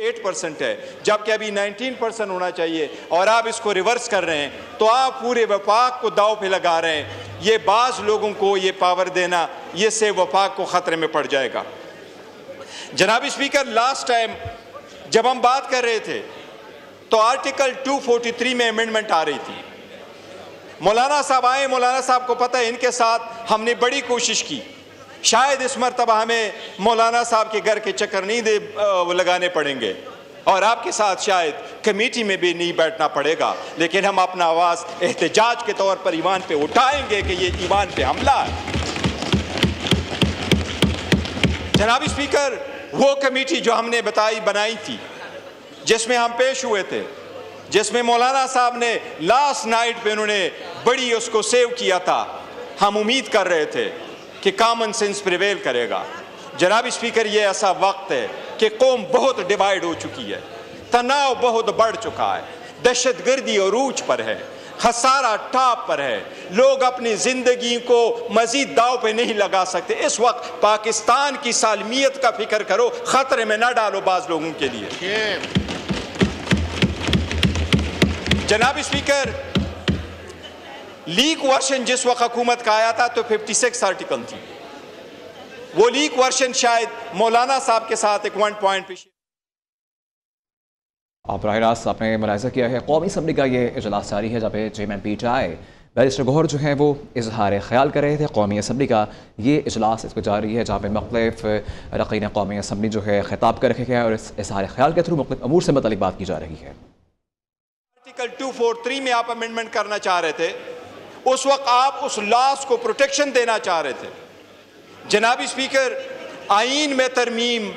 8% है, जबकि अभी 19% होना चाहिए, और आप इसको रिवर्स कर रहे हैं, तो आप पूरे वफाक को दाव पे लगा रहे हैं। ये बाज़ लोगों को ये पावर देना, ये से वफाक को ख़तरे में पड़ जाएगा। जनाब स्पीकर, लास्ट टाइम जब हम बात कर रहे थे तो आर्टिकल 243 में अमेंडमेंट आ रही थी। मौलाना साहब आए, मौलाना साहब को पता है इनके साथ हमने बड़ी कोशिश की। शायद इस मरतबा हमें मौलाना साहब के घर के चक्कर नहीं लगाने पड़ेंगे और आपके साथ शायद कमेटी में भी नहीं बैठना पड़ेगा, लेकिन हम अपना आवाज़ एहतजाज के तौर पर ईवान पे उठाएंगे कि ये ईवान पे हमला है। जनाब स्पीकर, वो कमेटी जो हमने बनाई थी, जिसमें हम पेश हुए थे, जिसमें मौलाना साहब ने लास्ट नाइट पे उन्होंने बड़ी उसको सेव किया था, हम उम्मीद कर रहे थे कि कॉमन सेंस प्रिवेल करेगा। जनाब स्पीकर, ये ऐसा वक्त है कि कौम बहुत डिवाइड हो चुकी है, तनाव बहुत बढ़ चुका है, दहशतगर्दी अरूज पर है, खसारा टॉप पर है, लोग अपनी ज़िंदगी को मज़ीद दाव पे नहीं लगा सकते। इस वक्त पाकिस्तान की सालमियत का फिक्र करो, ख़तरे में ना डालो बाज़ लोगों के लिए। जनाब स्पीकर, लीक वर्शन जिस वक्त हुकूमत का आया था तो 56 आर्टिकल थी। वो लीक वर्शन शायद मौलाना साहब के साथ एक 1 पॉइंट पे आप राह रास्त आपने मुलाहिज़ा किया है। कौमी असम्बली का ये इजलास जारी है, जहाँ पे चेयरमैन पीटीआई बैरिस्टर गौहर जो है वो इजहार ख्याल कर रहे थे। कौमी असम्बली का ये इजलास इसको जारी है, जहाँ पे मुख्तलिफ अरकान कौमी असम्बली जो है खिताब कर रखे गए और इस इजहार ख्याल के थ्रू मुख्तलिफ अमूर से मुतल्लिक़ बात की जा रही है। आर्टिकल 243 में आप अमेंडमेंट करना चाह रहे थे, उस वक्त आप उस लॉस को प्रोटेक्शन देना चाह रहे थे। जनाब स्पीकर, आईन में तरमीम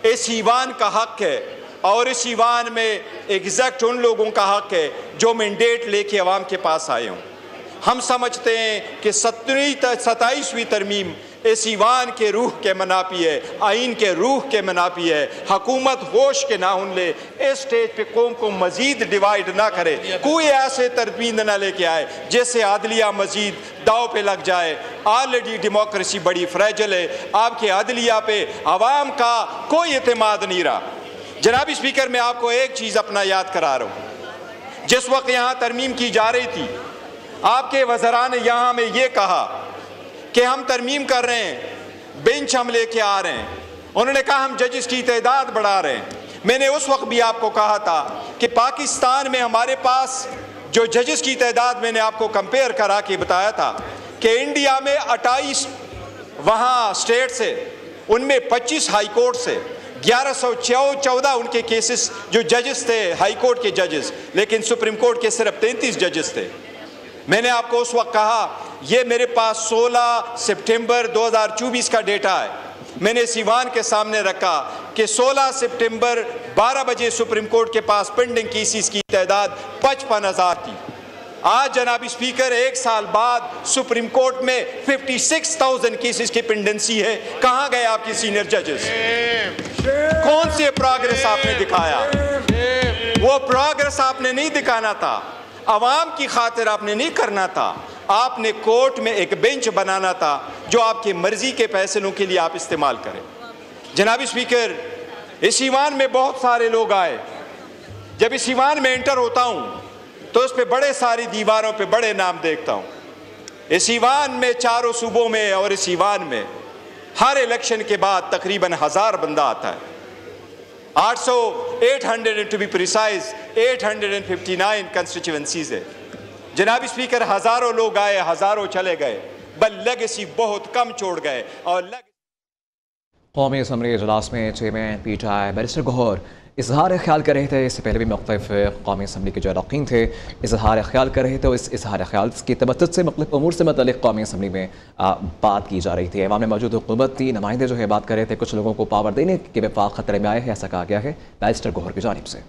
इस ईवान का हक है और इस ईवान में एग्जैक्ट उन लोगों का हक है जो मैंडेट लेके अवाम के पास आए हों। हम समझते हैं कि 27वीं तरमीम इस ईवान के रूह के मनाफी है, आइन के रूह के मनाफी है। हुकूमत होश के नाहुन ले, इस स्टेज पे कौम को मजीद डिवाइड ना करे, कोई ऐसे तरमीम ना लेके आए जिससे आदलिया मजीद दाव पे लग जाए। ऑलरेडी डेमोक्रेसी बड़ी फ्रेजल है, आपके आदलिया पे अवाम का कोई एतमाद नहीं रहा। जनाब स्पीकर, मैं आपको एक चीज़ अपना याद करा रहा हूँ। जिस वक्त यहाँ तरमीम की जा रही थी, आपके वज़रा ने यहाँ में ये कहा कि हम तरमीम कर रहे हैं, बेंच हम लेके आ रहे हैं। उन्होंने कहा हम जजेस की तादाद बढ़ा रहे हैं। मैंने उस वक्त भी आपको कहा था कि पाकिस्तान में हमारे पास जो जजेस की तादाद, मैंने आपको कंपेयर करा के बताया था कि इंडिया में 28 वहाँ स्टेट से, उनमें 25 हाई कोर्ट से, 1114 उनके केसेस जो जजेस थे हाई कोर्ट के जजेस, लेकिन सुप्रीम कोर्ट के सिर्फ 33 जजेस थे। मैंने आपको उस वक्त कहा, ये मेरे पास 16 सितंबर 2024 का डेटा है। मैंने सीवान के सामने रखा कि 16 सितंबर 12 बजे सुप्रीम कोर्ट के पास पेंडिंग केसेस की तादाद 55,000 थी। आज जनाब स्पीकर, 1 साल बाद सुप्रीम कोर्ट में 56,000 केसेस की पेंडेंसी है। कहाँ गए आपके सीनियर जजेस? कौन से प्रोग्रेस आपने दिखाया? वो प्रोग्रेस आपने नहीं दिखाना था, अवाम की खातिर आपने नहीं करना था। आपने कोर्ट में एक बेंच बनाना था जो आपकी मर्जी के फैसलों के लिए आप इस्तेमाल करें। जनाब स्पीकर, इस ईवान में बहुत सारे लोग आए। जब इस ईवान में एंटर होता हूँ तो उस पर बड़े सारी दीवारों पे बड़े नाम देखता हूँ। इस ईवान में चारों सूबों में और इस ईवान में हर इलेक्शन के बाद तकरीबन 1000 बंदा आता है। 800 टू बी प्रिसाइज 859 कंस्टिट्यूएंसीज है। जनाब स्पीकर, हज़ारों लोग आए, हज़ारों चले गए, बल लेगेसी बहुत कम छोड़ गए। और कौमी असम्बली इजलास में चेयरमैन पीटीआई बैरिस्टर गौहर इजहार ख्याल कर रहे थे। इससे पहले भी मुख्तलिफ कौमी असम्बली के जो अरकान थे इजहार ख्याल कर रहे थे। इस इजहार ख्याल की तबद्दुत से मुख्तलिफ अमूर से मुतल्लिक़ कौमी असम्बली में बात की जा रही थी। अवाम में मौजूद हुकूमती नुमाइंदे जो है बात कर रहे थे, कुछ लोगों को पावर देने के वफाक खतरे में आए हैं, ऐसा कहा गया है बैरिस्टर गौहर की जानिब से।